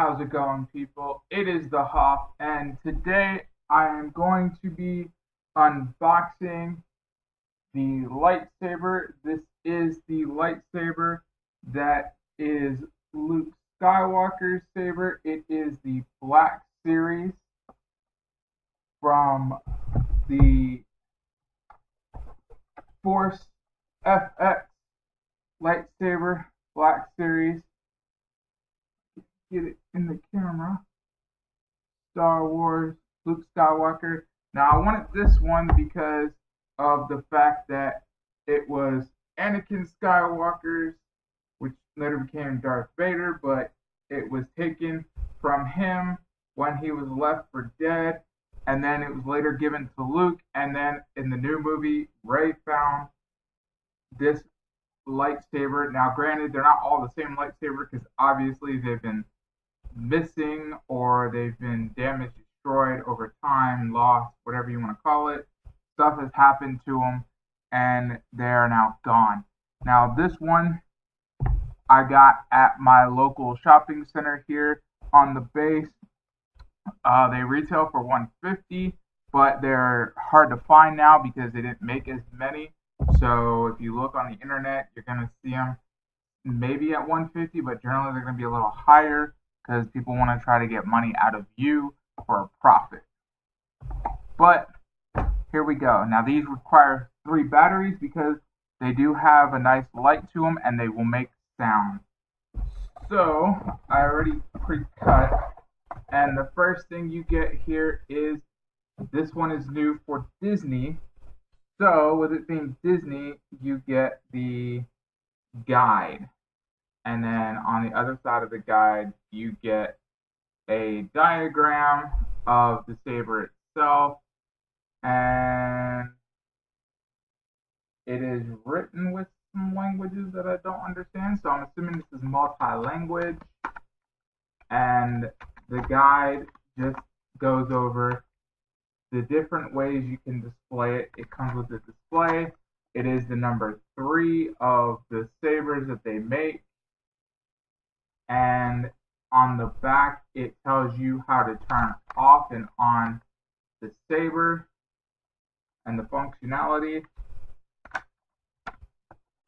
How's it going, people? It is the Hoff, and today I am going to be unboxing the lightsaber. This is the lightsaber that is Luke Skywalker's saber. It is the Black Series from the Force FX lightsaber Black Series. Get it in the camera. Star Wars, Luke Skywalker. Now, I wanted this one because of the fact that it was Anakin Skywalker's, which later became Darth Vader, but it was taken from him when he was left for dead, and then it was later given to Luke, and then in the new movie, Rey found this lightsaber. Now, granted, they're not all the same lightsaber because obviously they've been missing or they've been damaged, destroyed over time, lost, whatever you want to call it. Stuff has happened to them and they are now gone. Now, this one I got at my local shopping center here on the base. They retail for $150, but they're hard to find now because they didn't make as many. So if you look on the internet, you're going to see them maybe at $150, but generally they're going to be a little higher because people want to try to get money out of you for a profit. But here we go. Now these require 3 batteries because they do have a nice light to them and they will make sound. So I already pre-cut, and the first thing you get here is this one is new for Disney. So with it being Disney, you get the guide. And then on the other side of the guide, you get a diagram of the saber itself. And it is written with some languages that I don't understand. So I'm assuming this is multi-language. And the guide just goes over the different ways you can display it. It comes with a display. It is the number 3 of the sabers that they make. And on the back, it tells you how to turn off and on the saber and the functionality.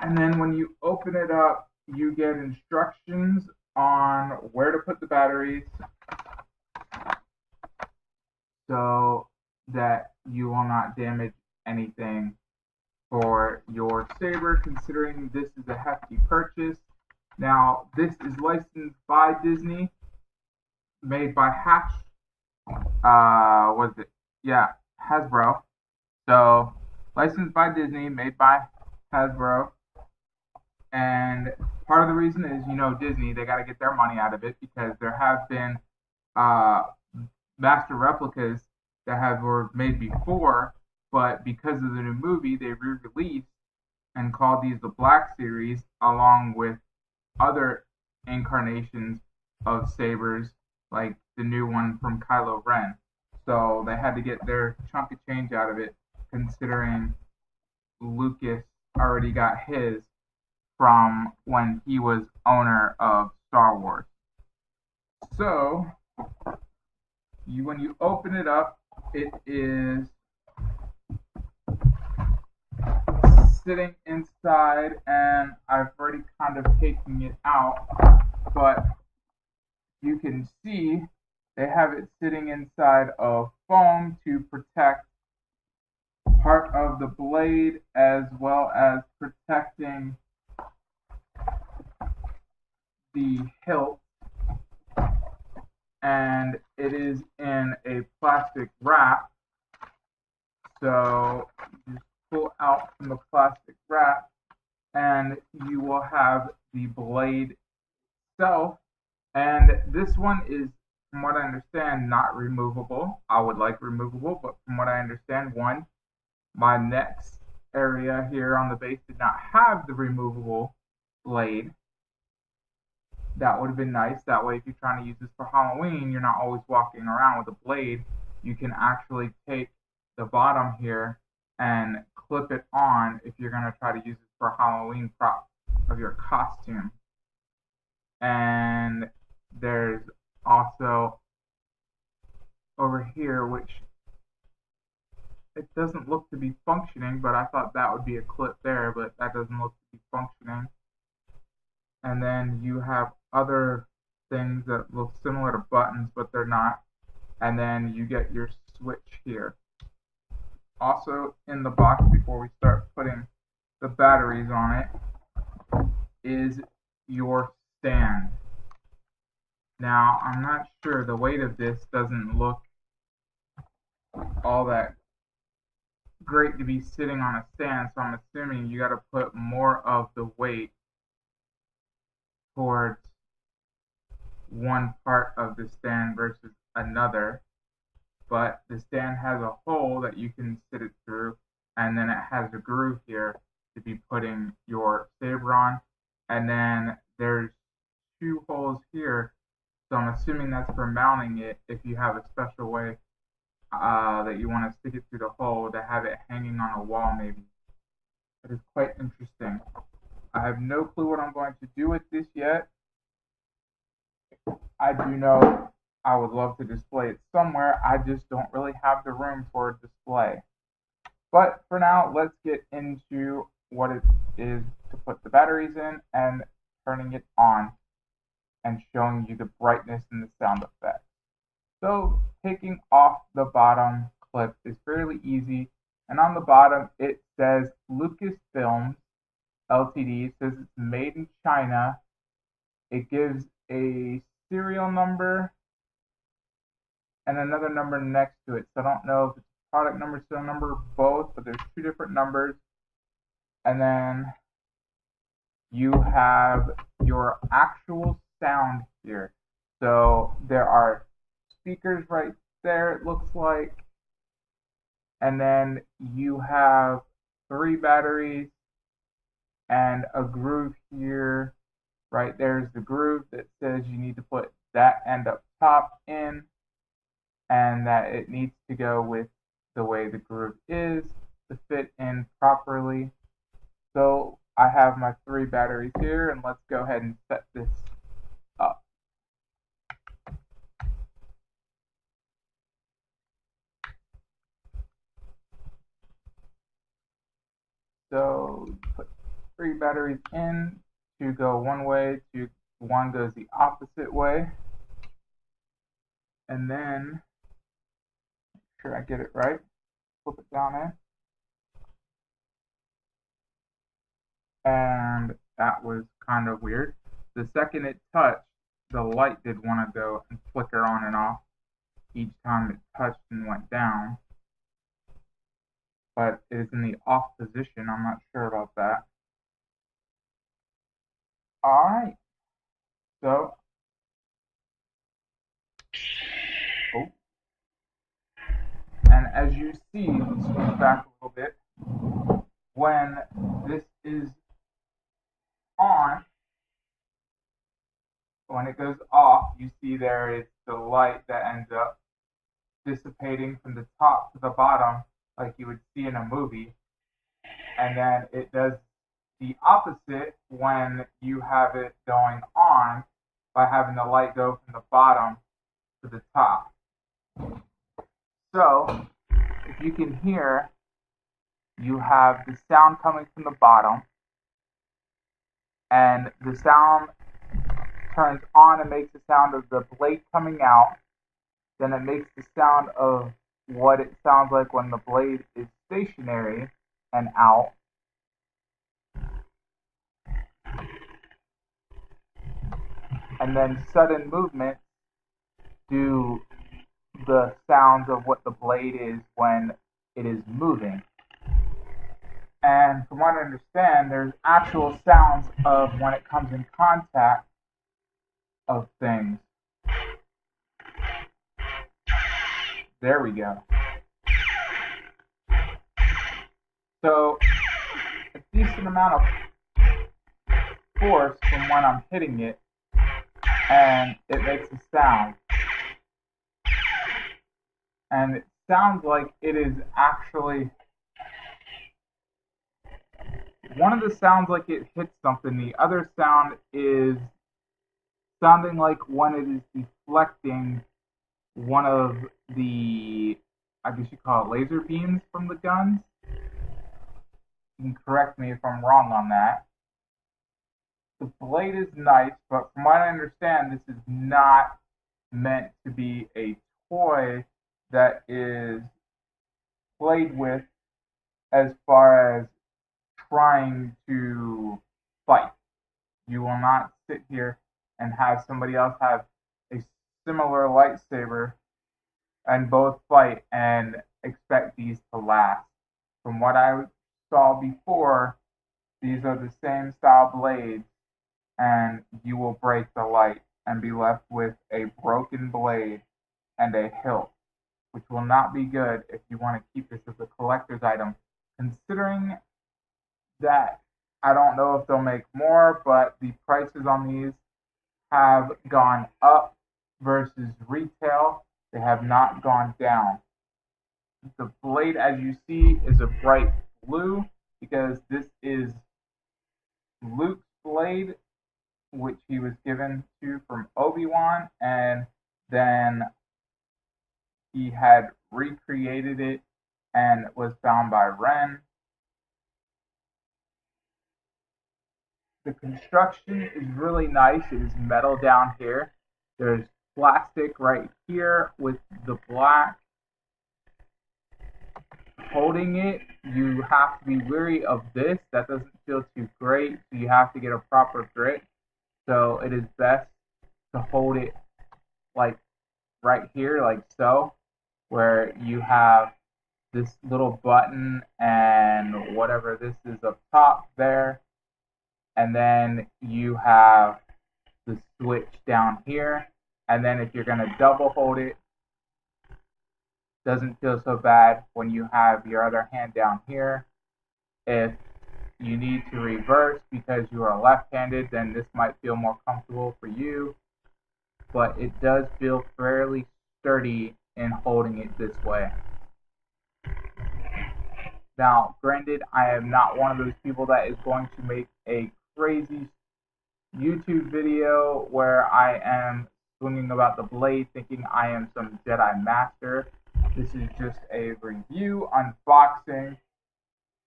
And then when you open it up, you get instructions on where to put the batteries so that you will not damage anything for your saber, considering this is a hefty purchase. Now, this is licensed by Disney, made by was it? Yeah, Hasbro. So, licensed by Disney, made by Hasbro. And part of the reason is, Disney, they got to get their money out of it because there have been master replicas that were made before, but because of the new movie, they re-released and called these the Black Series, along with other incarnations of sabers, like the new one from Kylo Ren. So they had to get their chunk of change out of it, considering Lucas already got his from when he was owner of Star Wars. So when you open it up, it is sitting inside, and I've already kind of taken it out, but you can see they have it sitting inside of foam to protect part of the blade as well as protecting the hilt, and it is in a plastic wrap. So you pull out from the plastic wrap and you will have the blade itself. And this one is, from what I understand, not removable. I would like removable, but from what I understand, my next area here on the base did not have the removable blade. That would have been nice. That way, if you're trying to use this for Halloween, you're not always walking around with a blade. You can actually take the bottom here and clip it on if you're going to try to use it for a Halloween prop of your costume. And there's also over here, which it doesn't look to be functioning, but I thought that would be a clip there, but that doesn't look to be functioning. And then you have other things that look similar to buttons, but they're not. And then you get your switch here. Also in the box, before we start putting the batteries on it, is your stand. Now, I'm not sure, the weight of this doesn't look all that great to be sitting on a stand, so I'm assuming you got to put more of the weight towards one part of the stand versus another. But the stand has a hole that you can sit it through, and then it has a groove here to be putting your saber on, and then there's two holes here, so I'm assuming that's for mounting it if you have a special way that you want to stick it through the hole to have it hanging on a wall maybe. It is quite interesting. I have no clue what I'm going to do with this yet. I do know I would love to display it somewhere. I just don't really have the room for a display. But for now, let's get into what it is to put the batteries in and turning it on and showing you the brightness and the sound effect. So taking off the bottom clip is fairly easy, and on the bottom it says Lucasfilms Ltd. It says it's made in China. It gives a serial number and another number next to it. So I don't know if it's product number, serial number, or both, but there's two different numbers. And then you have your actual sound here. So there are speakers right there, it looks like. And then you have 3 batteries and a groove here. Right there's the groove that says you need to put that end up top in, and that it needs to go with the way the groove is to fit in properly. So I have my 3 batteries here, and let's go ahead and set this up. So put 3 batteries in to go one way, one goes the opposite way. And then, make sure I get it right, flip it down in. And that was kind of weird. The second it touched, the light did want to go and flicker on and off each time it touched and went down. But it is in the off position. I'm not sure about that. Alright. So, and as you see, switch back a little bit, when this is on, when it goes off, you see there is the light that ends up dissipating from the top to the bottom like you would see in a movie. And then it does the opposite when you have it going on by having the light go from the bottom to the top. So, if you can hear, you have the sound coming from the bottom, and the sound turns on and makes the sound of the blade coming out. Then it makes the sound of what it sounds like when the blade is stationary and out. And then sudden movement do the sounds of what the blade is when it is moving. And from what I understand, there's actual sounds of when it comes in contact of things. There we go. So a decent amount of force from when I'm hitting it, and it makes a sound. And it sounds like it is actually, one of the sounds like it hits something, the other sound is sounding like when it is deflecting one of the, I guess you call it laser beams from the guns. You can correct me if I'm wrong on that. The blade is nice, but from what I understand, this is not meant to be a toy that is played with as far as trying to fight. You will not sit here and have somebody else have a similar lightsaber and both fight and expect these to last. From what I saw before, these are the same style blades, and you will break the light and be left with a broken blade and a hilt, which will not be good if you want to keep this as a collector's item. Considering that I don't know if they'll make more, but the prices on these have gone up versus retail. They have not gone down. The blade, as you see, is a bright blue because this is Luke's blade, which he was given to from Obi-Wan, and then he had recreated it and was found by Ren. The construction is really nice. It is metal down here. There's plastic right here with the black. Holding it, you have to be wary of this. That doesn't feel too great, so you have to get a proper grip. So it is best to hold it like right here, like so, where you have this little button and whatever this is up top there. And then you have the switch down here. And then if you're going to double hold it, doesn't feel so bad when you have your other hand down here. If you need to reverse because you are left-handed, then this might feel more comfortable for you. But it does feel fairly sturdy in holding it this way. Now, granted, I am not one of those people that is going to make a crazy YouTube video where I am swinging about the blade thinking I am some Jedi master. This is just a review, unboxing,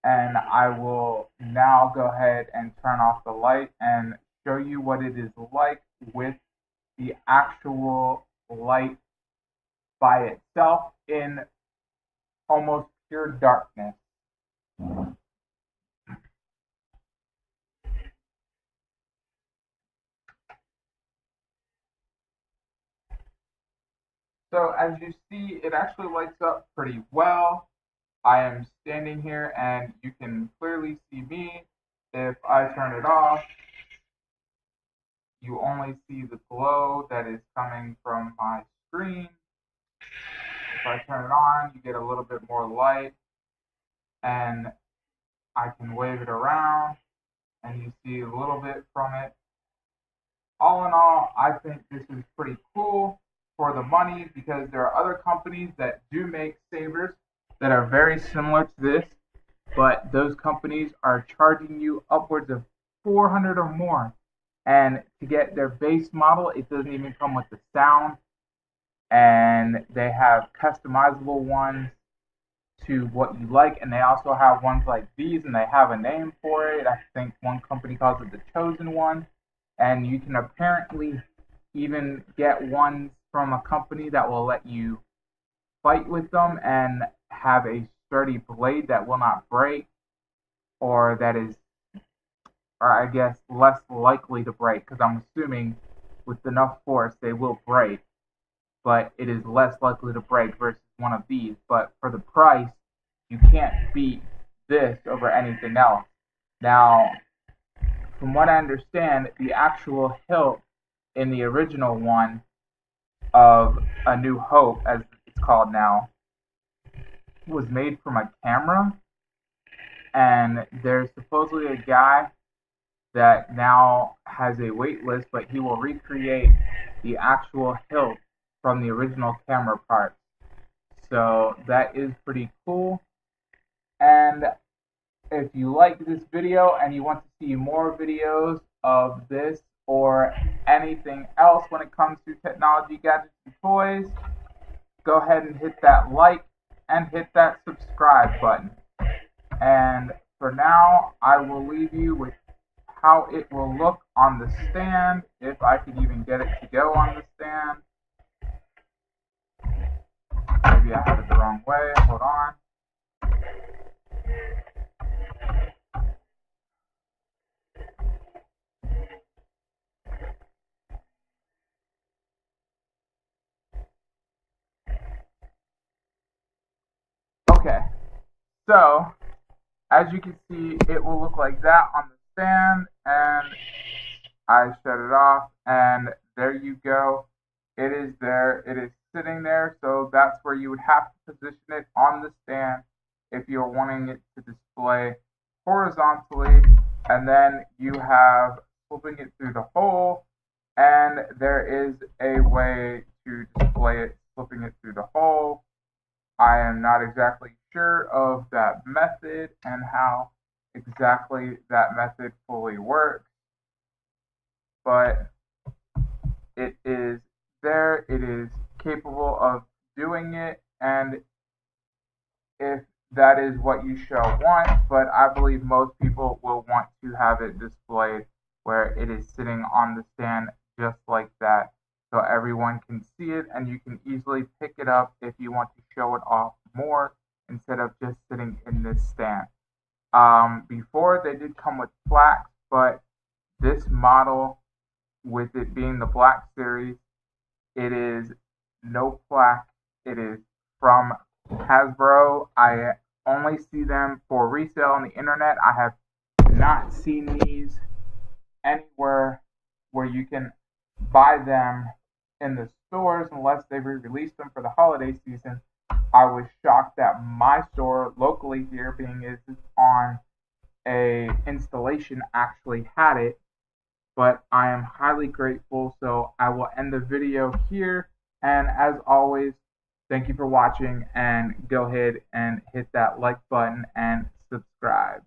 and I will now go ahead and turn off the light and show you what it is like with the actual light by itself in almost pure darkness. So as you see, it actually lights up pretty well. I am standing here and you can clearly see me. If I turn it off, you only see the glow that is coming from my screen. If I turn it on, you get a little bit more light, and I can wave it around and you see a little bit from it. All in all, I think this is pretty cool for the money because there are other companies that do make sabers that are very similar to this, but those companies are charging you upwards of 400 or more. And to get their base model, it doesn't even come with the sound. And they have customizable ones to what you like, and they also have ones like these, and they have a name for it. I think one company calls it the Chosen One, and you can apparently even get ones from a company that will let you fight with them and have a sturdy blade that will not break, or that is, or I guess, less likely to break, because I'm assuming with enough force they will break, but it is less likely to break versus one of these. But for the price, you can't beat this over anything else. Now, from what I understand, the actual hilt in the original one of A New Hope, as it's called now, was made from a camera, and there's supposedly a guy that now has a wait list, but he will recreate the actual hilt from the original camera parts. So that is pretty cool. And if you like this video and you want to see more videos of this or anything else when it comes to technology, gadgets, and toys, go ahead and hit that like and hit that subscribe button. And for now, I will leave you with how it will look on the stand, if I can even get it to go on the stand. Maybe I have it the wrong way. Hold on. Okay, so as you can see, it will look like that on the stand, and I shut it off, and there you go. It is there. It is sitting there, so that's where you would have to position it on the stand if you're wanting it to display horizontally, and then you have flipping it through the hole, and there is a way to display it flipping it through the hole. I am not exactly sure of that method and how exactly that method fully works, but it is there. It is capable of doing it, and if that is what you shall want, but I believe most people will want to have it displayed where it is sitting on the stand just like that, so everyone can see it and you can easily pick it up if you want to show it off more instead of just sitting in this stand. Before they did come with plaques, but this model, with it being the Black Series, it is no plaque. It is from Hasbro. I only see them for resale on the internet. I have not seen these anywhere where you can buy them in the stores unless they re-released them for the holiday season. I was shocked that my store locally here, being is on a installation, actually had it, but I am highly grateful. So I will end the video here, and as always, thank you for watching, and go ahead and hit that like button and subscribe.